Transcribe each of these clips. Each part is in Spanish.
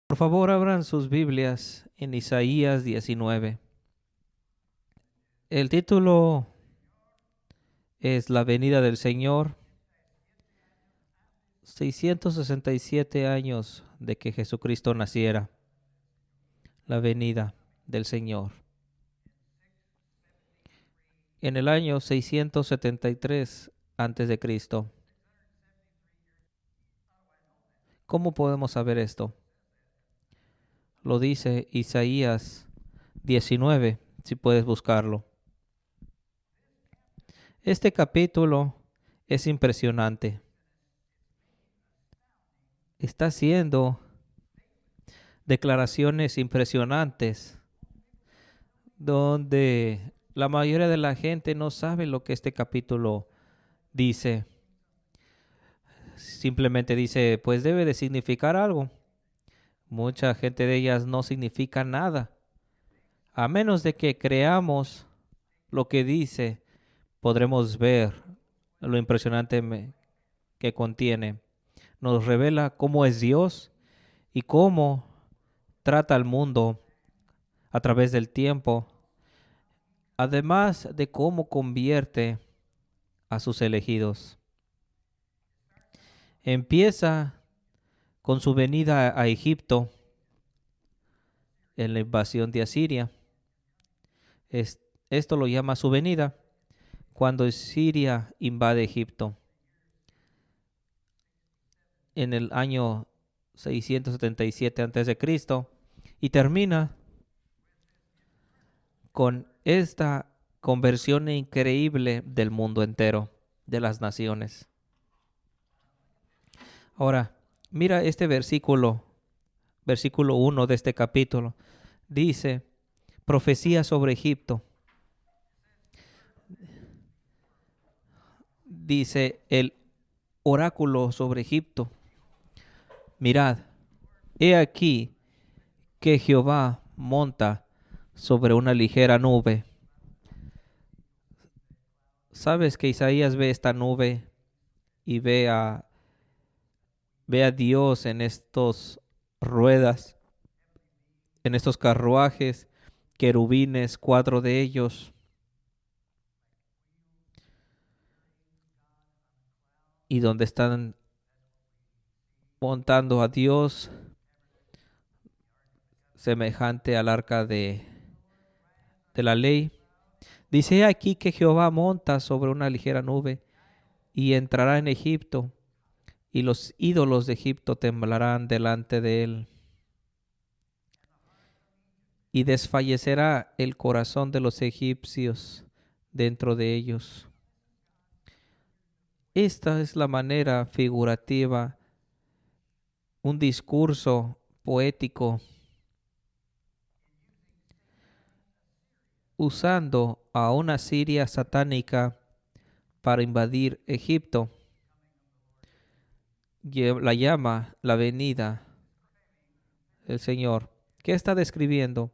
Por favor, abran sus Biblias en Isaías 19. El título es La venida del Señor. 667 años de que Jesucristo naciera. La venida del Señor. En el año 673 antes de Cristo. ¿Cómo podemos saber esto? Lo dice Isaías 19, si puedes buscarlo. Este capítulo es impresionante. Está haciendo declaraciones impresionantes donde la mayoría de la gente no sabe lo que este capítulo dice. Simplemente dice, pues debe de significar algo. Mucha gente de ellas no significa nada. A menos de que creamos lo que dice, podremos ver lo impresionante que contiene. Nos revela cómo es Dios y cómo trata al mundo a través del tiempo, además de cómo convierte a sus elegidos. Empieza con su venida a Egipto en la invasión de Asiria. Esto lo llama su venida cuando Siria invade Egipto en el año 677 a.C. y termina con esta conversión increíble del mundo entero, de las naciones. Ahora, mira este versículo 1 de este capítulo. Dice, profecía sobre Egipto. Dice el oráculo sobre Egipto. Mirad, he aquí que Jehová monta sobre una ligera nube. ¿Sabes que Isaías ve esta nube y ve a Dios en estos ruedas, en estos carruajes, querubines, 4 de ellos, y donde están montando a Dios semejante al arca de la ley? Dice aquí que Jehová monta sobre una ligera nube y entrará en Egipto, y los ídolos de Egipto temblarán delante de él. Y desfallecerá el corazón de los egipcios dentro de ellos. Esta es la manera figurativa, un discurso poético, usando a una Siria satánica para invadir Egipto. La llama la venida del Señor. ¿Qué está describiendo?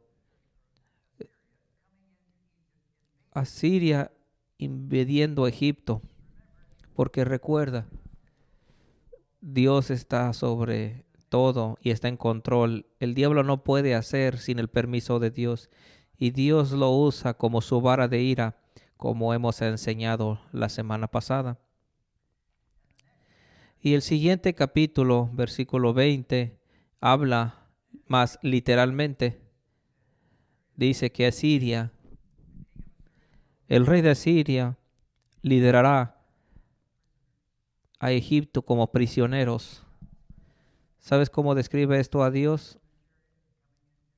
Asiria invadiendo Egipto. Porque recuerda, Dios está sobre todo y está en control. El diablo no puede hacer sin el permiso de Dios. Y Dios lo usa como su vara de ira, como hemos enseñado la semana pasada. Y el siguiente capítulo, versículo 20, habla más literalmente. Dice que Asiria, el rey de Asiria, liderará a Egipto como prisioneros. ¿Sabes cómo describe esto a Dios?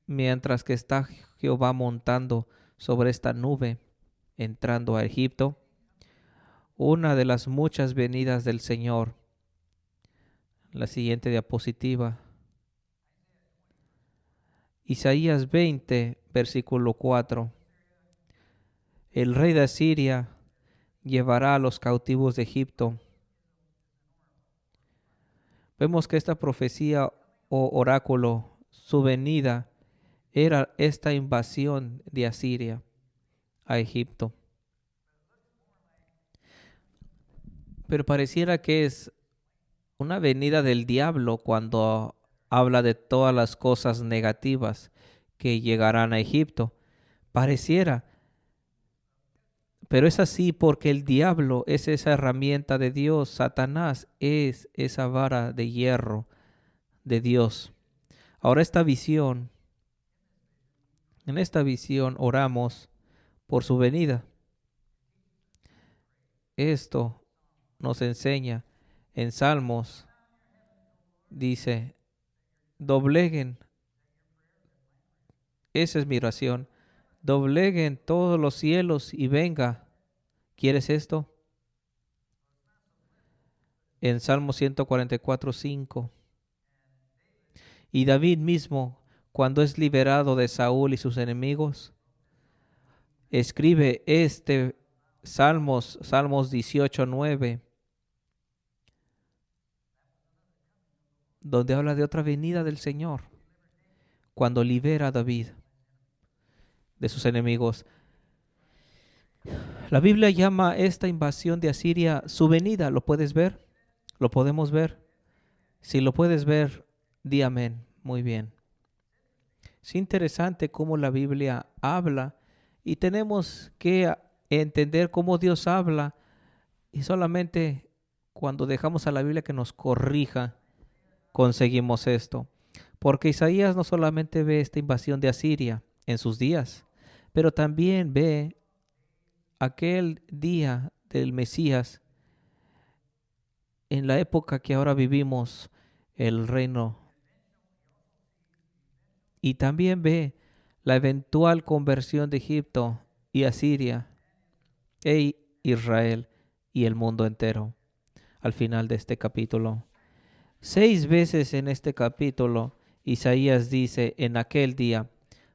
Mientras que está Jehová montando sobre esta nube, entrando a Egipto, una de las muchas venidas del Señor. La siguiente diapositiva. Isaías 20, versículo 4. El rey de Asiria llevará a los cautivos de Egipto. Vemos que esta profecía o oráculo, su venida, era esta invasión de Asiria a Egipto. Pero pareciera que es una venida del diablo cuando habla de todas las cosas negativas que llegarán a Egipto. Pareciera, pero es así porque el diablo es esa herramienta de Dios. Satanás es esa vara de hierro de Dios. Ahora en esta visión oramos por su venida. Esto nos enseña en Salmos, dice, dobleguen, esa es mi oración, dobleguen todos los cielos y venga. ¿Quieres esto? En Salmo 144:5. Y David mismo, cuando es liberado de Saúl y sus enemigos, escribe este Salmos 18:9, donde habla de otra venida del Señor, cuando libera a David de sus enemigos. La Biblia llama esta invasión de Asiria su venida. ¿Lo puedes ver? ¿Lo podemos ver? Si lo puedes ver, di amén. Muy bien. Es interesante cómo la Biblia habla y tenemos que entender cómo Dios habla, y solamente cuando dejamos a la Biblia que nos corrija, conseguimos esto. Porque Isaías no solamente ve esta invasión de Asiria en sus días, pero también ve aquel día del Mesías en la época que ahora vivimos, el reino, y también ve la eventual conversión de Egipto y Asiria e Israel y el mundo entero al final de este capítulo. 6 veces en este capítulo Isaías dice en aquel día.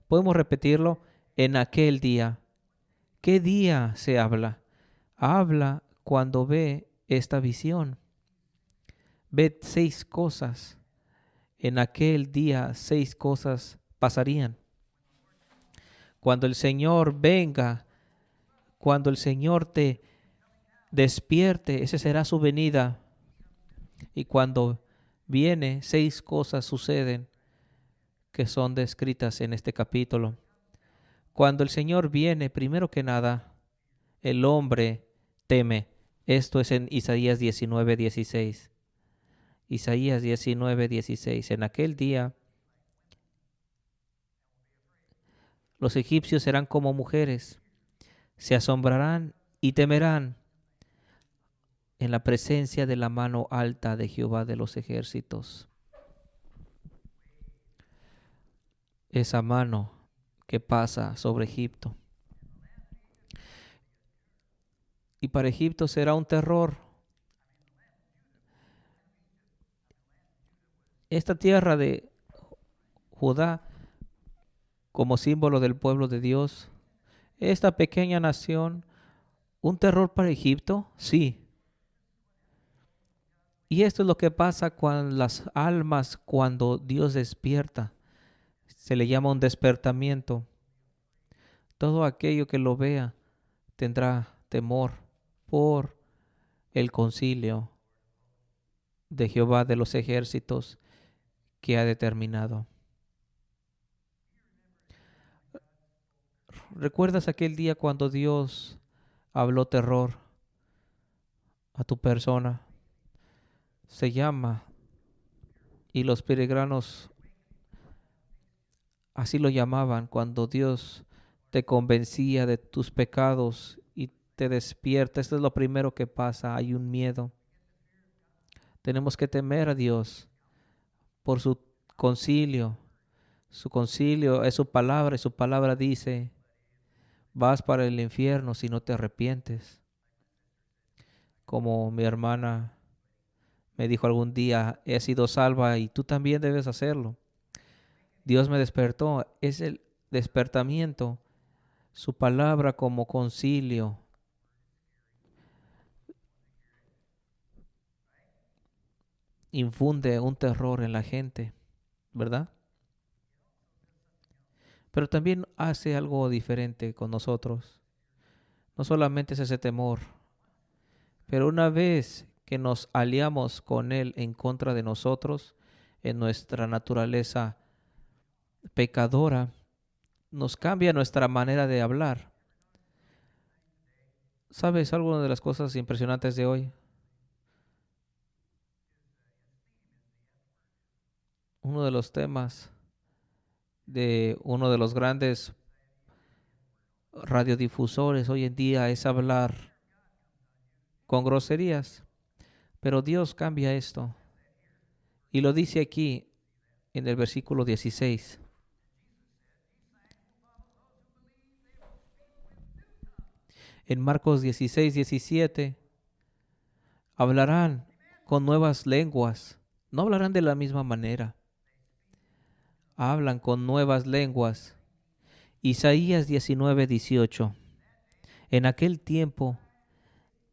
¿Podemos repetirlo? En aquel día. ¿Qué día se habla? Habla cuando ve esta visión. Ve 6 cosas. En aquel día 6 cosas pasarían. Cuando el Señor venga, cuando el Señor te despierte, esa será su venida. Y cuando viene, 6 cosas suceden que son descritas en este capítulo. Cuando el Señor viene, primero que nada, el hombre teme. Esto es en Isaías 19:16. Isaías 19:16. En aquel día, los egipcios serán como mujeres, se asombrarán y temerán en la presencia de la mano alta de Jehová de los ejércitos. Esa mano que pasa sobre Egipto. Y para Egipto será un terror. Esta tierra de Judá, como símbolo del pueblo de Dios, esta pequeña nación, ¿un terror para Egipto? Sí. Y esto es lo que pasa con las almas cuando Dios despierta. Se le llama un despertamiento. Todo aquello que lo vea tendrá temor por el concilio de Jehová de los ejércitos que ha determinado. ¿Recuerdas aquel día cuando Dios habló terror a tu persona? Se llama, y los peregrinos así lo llamaban, cuando Dios te convencía de tus pecados y te despierta. Esto es lo primero que pasa, hay un miedo. Tenemos que temer a Dios por su concilio. Su concilio es su palabra, y su palabra dice, vas para el infierno si no te arrepientes. Como mi hermana me dijo algún día, he sido salva y tú también debes hacerlo. Dios me despertó, es el despertamiento, su palabra como concilio. Infunde un terror en la gente, ¿verdad? Pero también hace algo diferente con nosotros. No solamente es ese temor, pero una vez que nos aliamos con Él en contra de nosotros, en nuestra naturaleza pecadora, nos cambia nuestra manera de hablar. ¿Sabes alguna de las cosas impresionantes de hoy? Uno de los temas de uno de los grandes radiodifusores hoy en día es hablar con groserías. Pero Dios cambia esto. Y lo dice aquí en el versículo 16. En Marcos 16:17, hablarán con nuevas lenguas. No hablarán de la misma manera. Hablan con nuevas lenguas. Isaías 19:18. En aquel tiempo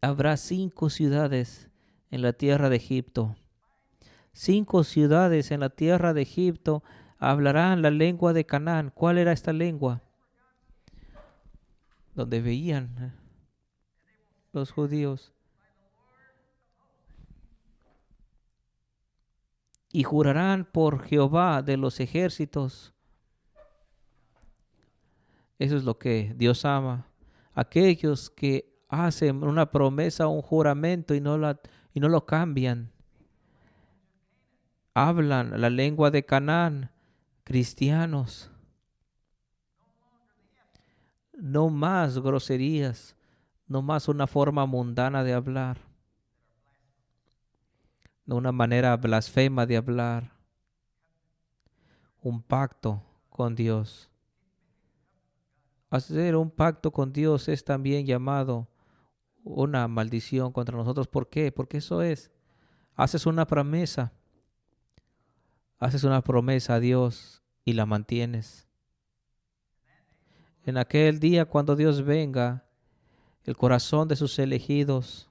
habrá 5 ciudades en la tierra de Egipto. 5 ciudades en la tierra de Egipto hablarán la lengua de Canaán. ¿Cuál era esta lengua? Donde veían los judíos. Y jurarán por Jehová de los ejércitos. Eso es lo que Dios ama. Aquellos que hacen una promesa o un juramento y no lo cambian. Hablan la lengua de Canaán, cristianos. No más groserías, no más una forma mundana de hablar, no una manera blasfema de hablar. Un pacto con Dios. Hacer un pacto con Dios es también llamado una maldición contra nosotros. ¿Por qué? Porque eso es. Haces una promesa. Haces una promesa a Dios y la mantienes. En aquel día cuando Dios venga, el corazón de sus elegidos,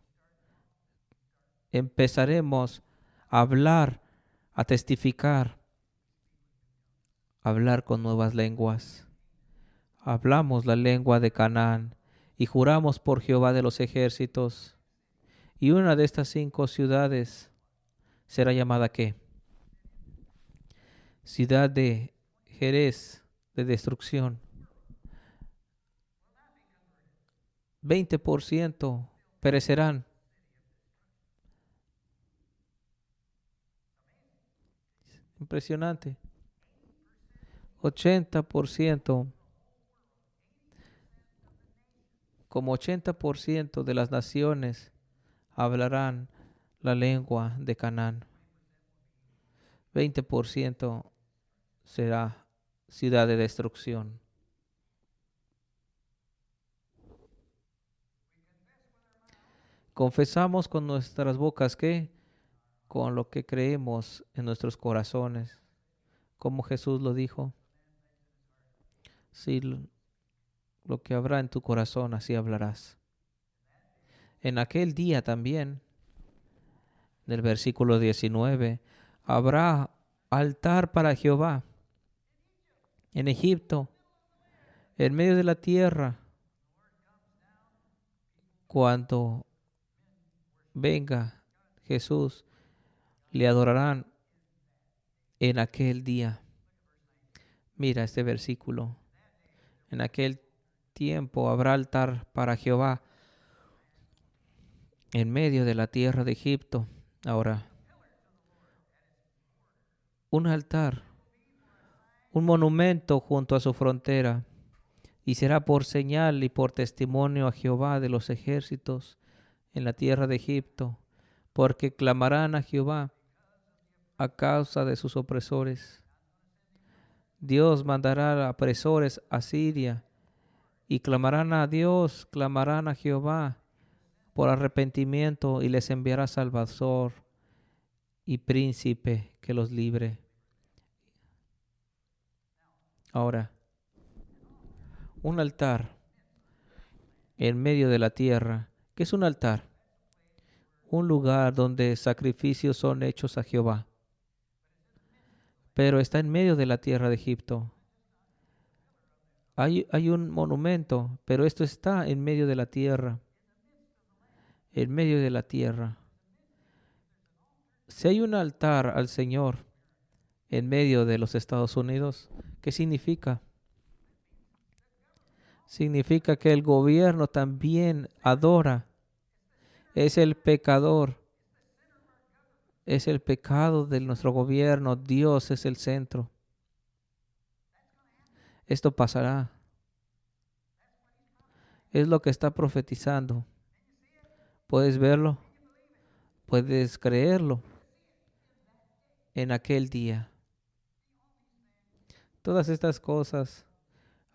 empezaremos a hablar, a testificar, a hablar con nuevas lenguas. Hablamos la lengua de Canaán y juramos por Jehová de los ejércitos. Y una de estas 5 ciudades será llamada ¿qué? Ciudad de Jerez, de destrucción. 20% perecerán. Impresionante. 80%, como 80% de las naciones hablarán la lengua de Canaán. 20% será ciudad de destrucción. Confesamos con nuestras bocas que con lo que creemos en nuestros corazones, como Jesús lo dijo. Si lo que habrá en tu corazón, así hablarás. En aquel día también, en el versículo 19, habrá altar para Jehová en Egipto, en medio de la tierra. Cuando venga Jesús, le adorarán en aquel día. Mira este versículo. En aquel tiempo habrá altar para Jehová en medio de la tierra de Egipto. Ahora, un altar, un monumento junto a su frontera, y será por señal y por testimonio a Jehová de los ejércitos en la tierra de Egipto, porque clamarán a Jehová a causa de sus opresores. Dios mandará opresores a Siria y clamarán a Dios, clamarán a Jehová por arrepentimiento y les enviará Salvador y príncipe que los libre. Ahora, un altar en medio de la tierra. ¿Qué es un altar? Un lugar donde sacrificios son hechos a Jehová. Pero está en medio de la tierra de Egipto. Hay un monumento, pero esto está en medio de la tierra. En medio de la tierra. Si hay un altar al Señor, en medio de los Estados Unidos. ¿Qué significa? Significa que el gobierno también adora. Es el pecador. Es el pecado de nuestro gobierno. Dios es el centro. Esto pasará. Es lo que está profetizando. ¿Puedes verlo? ¿Puedes creerlo? En aquel día. Todas estas cosas,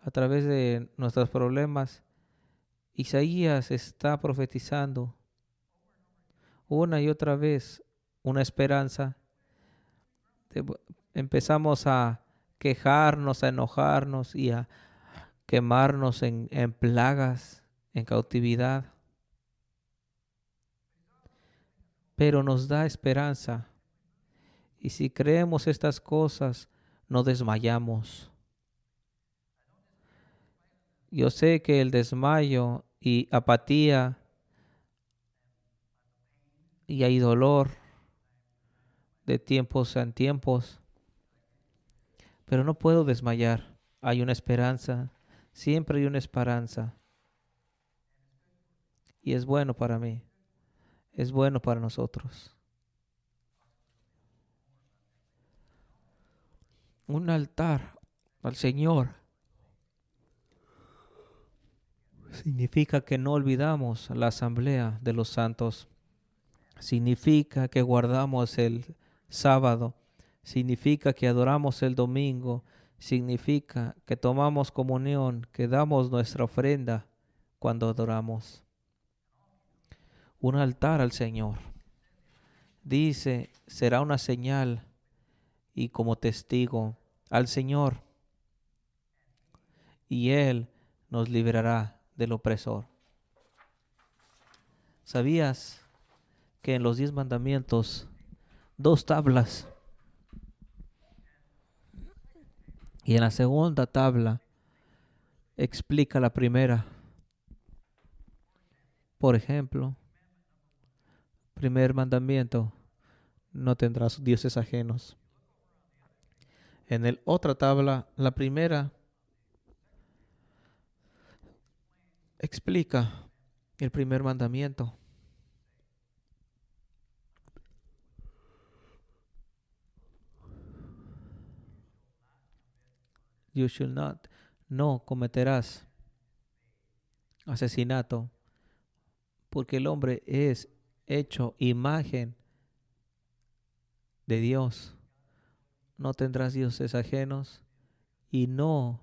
a través de nuestros problemas, Isaías está profetizando una y otra vez una esperanza. Empezamos a quejarnos, a enojarnos y a quemarnos en plagas, en cautividad. Pero nos da esperanza. Y si creemos estas cosas, no desmayamos. Yo sé que el desmayo y apatía y hay dolor de tiempos en tiempos, pero no puedo desmayar. Hay una esperanza, siempre hay una esperanza. Y es bueno para mí, es bueno para nosotros. Un altar al Señor significa que no olvidamos la asamblea de los santos. Significa que guardamos el sábado. Significa que adoramos el domingo. Significa que tomamos comunión, que damos nuestra ofrenda cuando adoramos. Un altar al Señor. Dice, será una señal y como testigo al Señor, y Él nos librará del opresor. ¿Sabías que en los 10 mandamientos, 2 tablas, y en la segunda tabla explica la primera? Por ejemplo, primer mandamiento, no tendrás dioses ajenos. En el otra tabla, la primera explica el primer mandamiento. You shall not. No cometerás asesinato, porque el hombre es hecho imagen de Dios. No tendrás dioses ajenos y no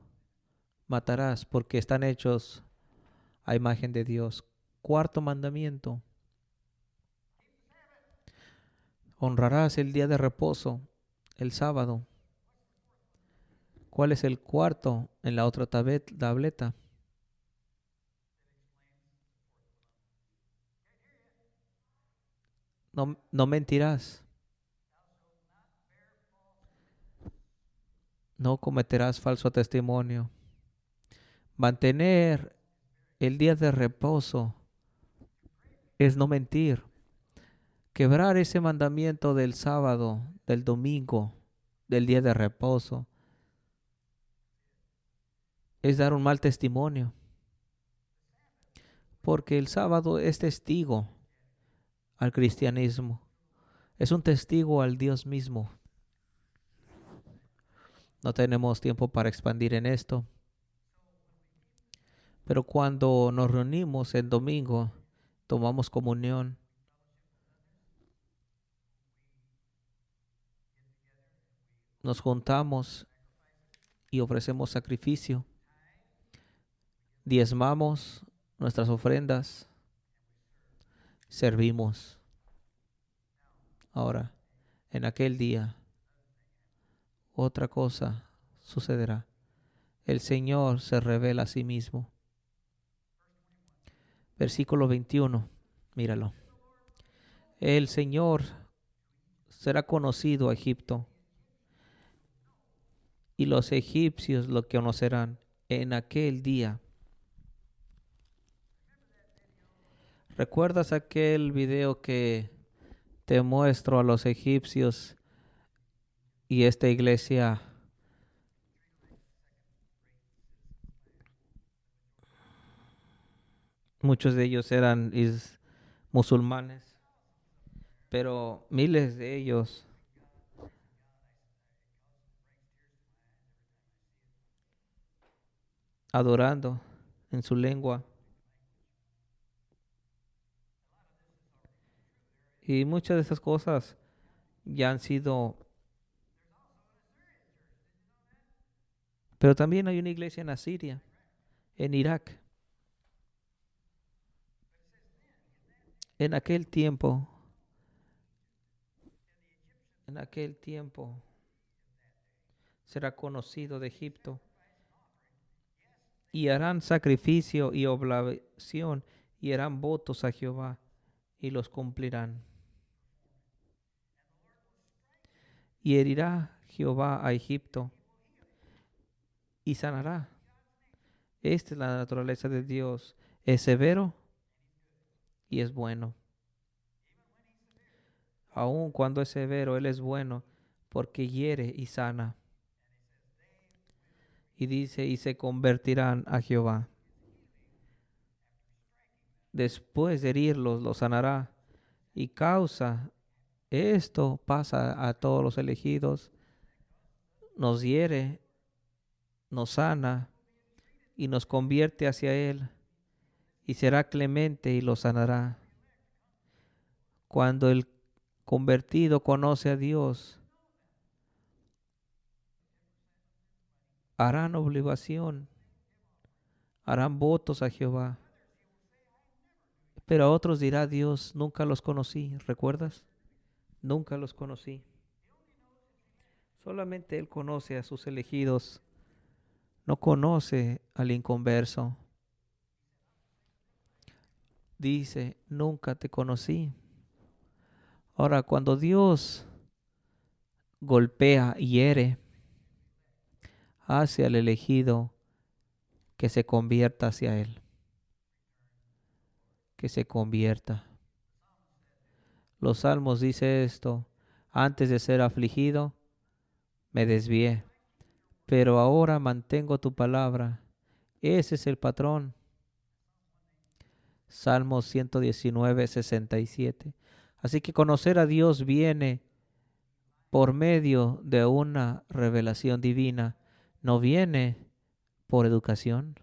matarás, porque están hechos a imagen de Dios. Cuarto mandamiento. Honrarás el día de reposo, el sábado. ¿Cuál es el cuarto en la otra tableta? No, no mentirás. No cometerás falso testimonio. Mantener el día de reposo es no mentir. Quebrar ese mandamiento del sábado, del domingo, del día de reposo, es dar un mal testimonio. Porque el sábado es testigo al cristianismo. Es un testigo al Dios mismo. No tenemos tiempo para expandir en esto. Pero cuando nos reunimos el domingo, tomamos comunión. Nos juntamos y ofrecemos sacrificio. Diezmamos nuestras ofrendas. Servimos. Ahora, en aquel día, otra cosa sucederá. El Señor se revela a sí mismo. Versículo 21, míralo. El Señor será conocido a Egipto y los egipcios lo conocerán en aquel día. ¿Recuerdas aquel video que te muestro a los egipcios Y esta iglesia, muchos de ellos eran musulmanes, pero miles de ellos adorando en su lengua. Y muchas de esas cosas ya han sido. Pero también hay una iglesia en Asiria, en Irak. En aquel tiempo, en aquel tiempo será conocido de Egipto y harán sacrificio y oblación y harán votos a Jehová y los cumplirán. Y herirá Jehová a Egipto y sanará. Esta es la naturaleza de Dios. Es severo y es bueno. Aun cuando es severo, Él es bueno porque hiere y sana. Y dice, y se convertirán a Jehová. Después de herirlos, los sanará. Y causa, esto pasa a todos los elegidos, nos hiere, nos sana y nos convierte hacia Él. Y será clemente y los sanará. Cuando el convertido conoce a Dios, harán obligación, harán votos a Jehová. Pero a otros dirá Dios, nunca los conocí. ¿Recuerdas? Nunca los conocí. Solamente Él conoce a sus elegidos, no conoce al inconverso. Dice, nunca te conocí. Ahora, cuando Dios golpea y hiere, hace al elegido que se convierta hacia Él, que se convierta. Los Salmos dice esto, antes de ser afligido, me desvié, pero ahora mantengo tu palabra. Ese es el patrón. Salmos 119, 67. Así que conocer a Dios viene por medio de una revelación divina, no viene por educación.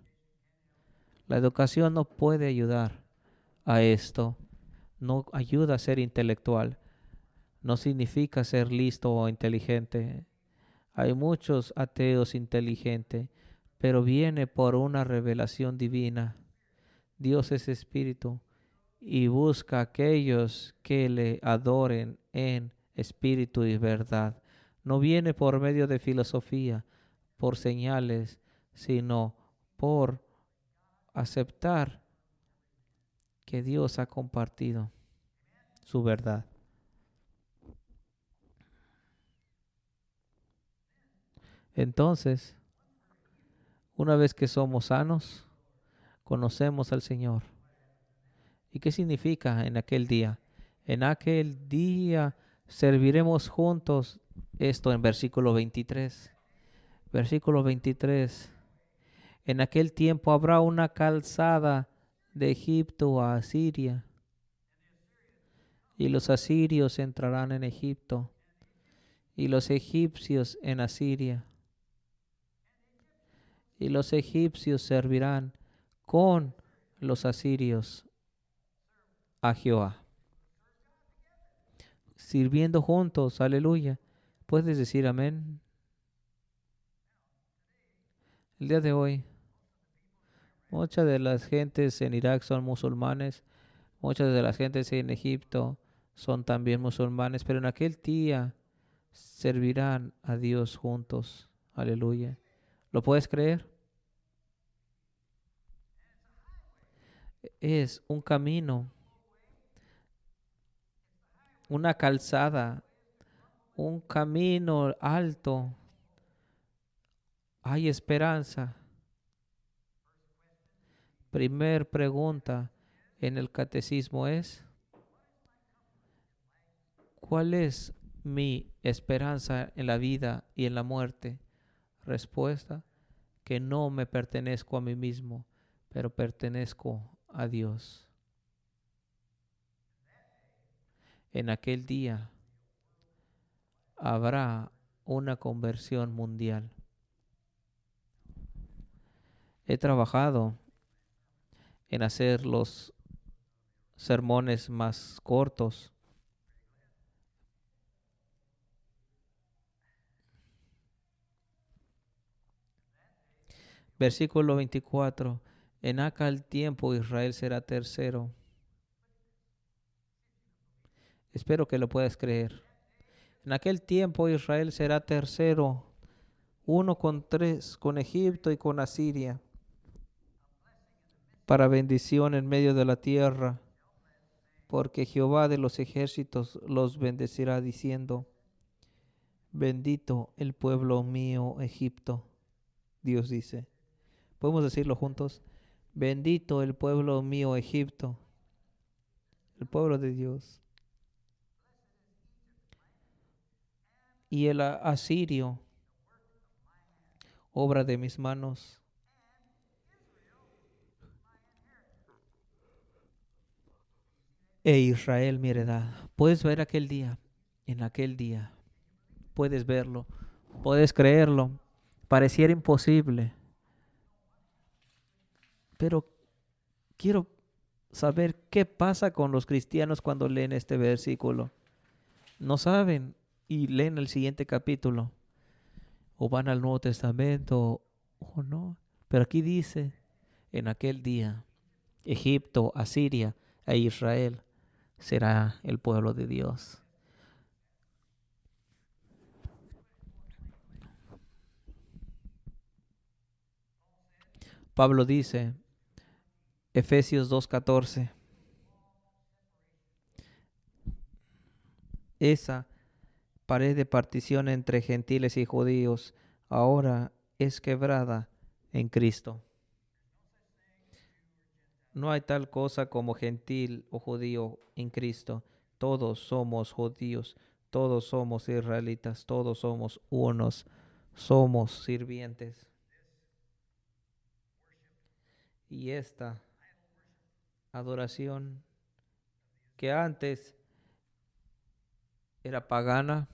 La educación no puede ayudar a esto, no ayuda a ser intelectual, no significa ser listo o inteligente. Hay muchos ateos inteligentes, pero viene por una revelación divina. Dios es espíritu y busca a aquellos que le adoren en espíritu y verdad. No viene por medio de filosofía, por señales, sino por aceptar que Dios ha compartido su verdad. Entonces, una vez que somos sanos, conocemos al Señor. ¿Y qué significa en aquel día? En aquel día serviremos juntos. Esto en versículo 23. Versículo 23. En aquel tiempo habrá una calzada de Egipto a Asiria, y los asirios entrarán en Egipto, y los egipcios en Asiria, y los egipcios servirán con los asirios a Jehová. Sirviendo juntos, aleluya. ¿Puedes decir amén? El día de hoy, muchas de las gentes en Irak son musulmanes, muchas de las gentes en Egipto son también musulmanes, pero en aquel día servirán a Dios juntos. Aleluya. ¿Lo puedes creer? Es un camino, una calzada, un camino alto. Hay esperanza. Primer pregunta en el catecismo es, ¿cuál es mi esperanza en la vida y en la muerte? Respuesta, que no me pertenezco a mí mismo, pero pertenezco a Dios. En aquel día habrá una conversión mundial. He trabajado en hacer los sermones más cortos. Versículo 24. En aquel tiempo Israel será tercero. Espero que lo puedas creer. En aquel tiempo Israel será tercero, uno con tres, con Egipto y con Asiria, para bendición en medio de la tierra, porque Jehová de los ejércitos los bendecirá diciendo, bendito el pueblo mío Egipto. Dios dice. ¿Podemos decirlo juntos? Bendito el pueblo mío Egipto, el pueblo de Dios. Y el asirio, obra de mis manos. E Israel mi heredad. Puedes ver aquel día, en aquel día. Puedes verlo, puedes creerlo. Pareciera imposible, pero quiero saber qué pasa con los cristianos cuando leen este versículo. No saben y leen el siguiente capítulo, o van al Nuevo Testamento, o no. Pero aquí dice, en aquel día, Egipto, Asiria e Israel será el pueblo de Dios. Pablo dice, Efesios 2:14, esa pared de partición entre gentiles y judíos ahora es quebrada en Cristo. No hay tal cosa como gentil o judío en Cristo. Todos somos judíos, todos somos israelitas, todos somos unos, somos sirvientes. Y esta adoración que antes era pagana,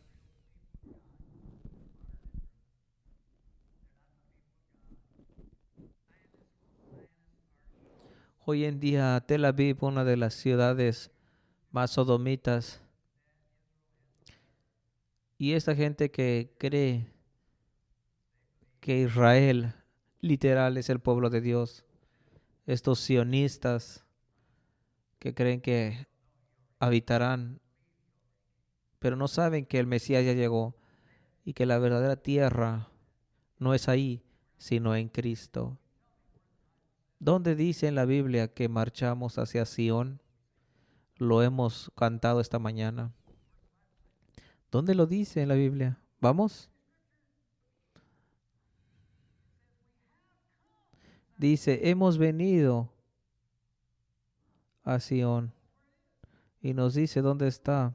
hoy en día Tel Aviv, una de las ciudades más sodomitas, y esta gente que cree que Israel literal es el pueblo de Dios, estos sionistas que creen que habitarán, pero no saben que el Mesías ya llegó y que la verdadera tierra no es ahí, sino en Cristo. ¿Dónde dice en la Biblia que marchamos hacia Sión? Lo hemos cantado esta mañana. ¿Dónde lo dice en la Biblia? ¿Vamos? Dice, hemos venido a Sión. Y nos dice dónde está.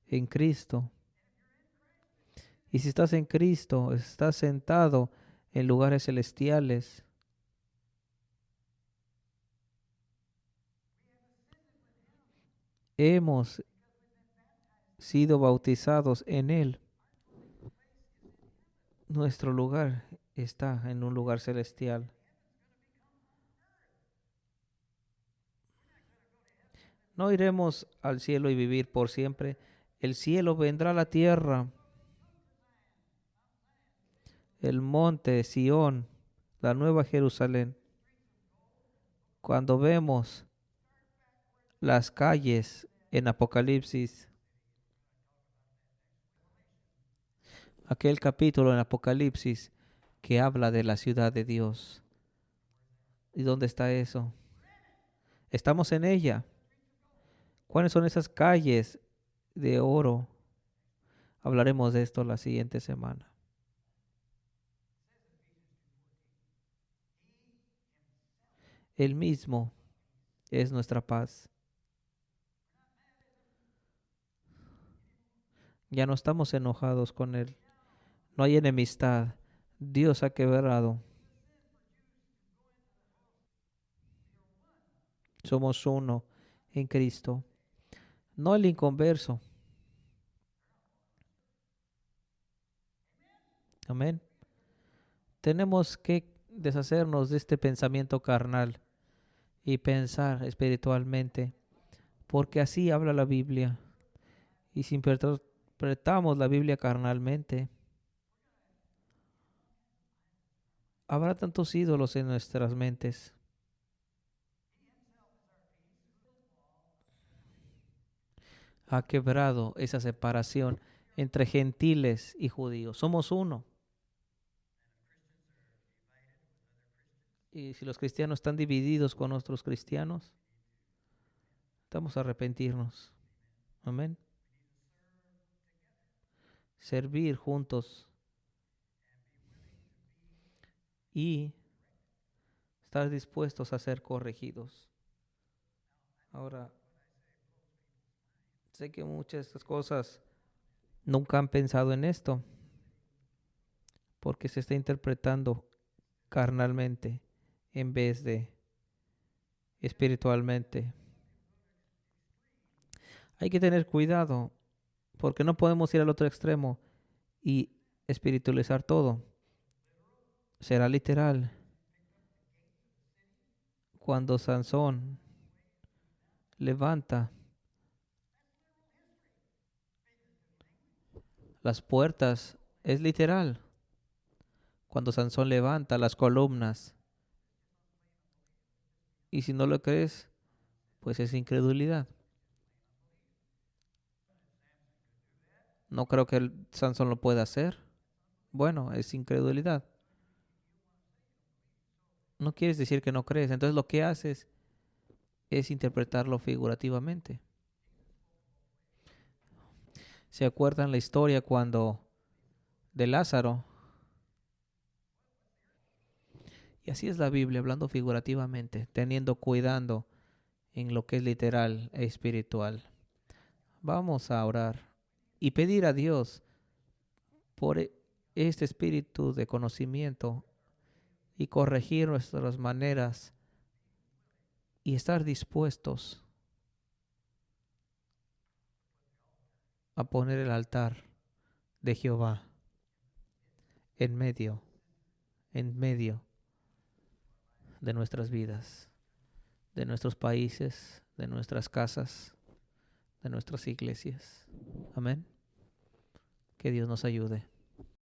En Cristo. Y si estás en Cristo, estás sentado en lugares celestiales. Hemos sido bautizados en Él. Nuestro lugar está en un lugar celestial. No iremos al cielo y vivir por siempre. El cielo vendrá a la tierra. El monte Sión, la nueva Jerusalén. Cuando vemos las calles en Apocalipsis, aquel capítulo en Apocalipsis que habla de la ciudad de Dios. ¿Y dónde está eso? Estamos en ella. ¿Cuáles son esas calles de oro? Hablaremos de esto la siguiente semana. Él mismo es nuestra paz. Ya no estamos enojados con Él. No hay enemistad. Dios ha quebrado. Somos uno en Cristo. No el inconverso. Amén. Tenemos que deshacernos de este pensamiento carnal y pensar espiritualmente, porque así habla la Biblia. Y si interpretamos la Biblia carnalmente, habrá tantos ídolos en nuestras mentes. Ha quebrado esa separación entre gentiles y judíos. Somos uno. Y si los cristianos están divididos con otros cristianos, estamos a arrepentirnos. Amén. Servir juntos y estar dispuestos a ser corregidos. Ahora, sé que muchas de estas cosas nunca han pensado en esto, porque se está interpretando carnalmente en vez de espiritualmente. Hay que tener cuidado, porque no podemos ir al otro extremo y espiritualizar todo. Será literal. Cuando Sansón levanta las puertas, es literal. Cuando Sansón levanta las columnas, y si no lo crees, pues es incredulidad. No creo que Sansón lo pueda hacer. Bueno, es incredulidad. No quieres decir que no crees. Entonces lo que haces es interpretarlo figurativamente. ¿Se acuerdan la historia cuando de Lázaro? Y así es la Biblia, hablando figurativamente, cuidando en lo que es literal e espiritual. Vamos a orar y pedir a Dios por este espíritu de conocimiento y corregir nuestras maneras y estar dispuestos a poner el altar de Jehová en medio, en medio de nuestras vidas, de nuestros países, de nuestras casas, de nuestras iglesias. Amén. Que Dios nos ayude.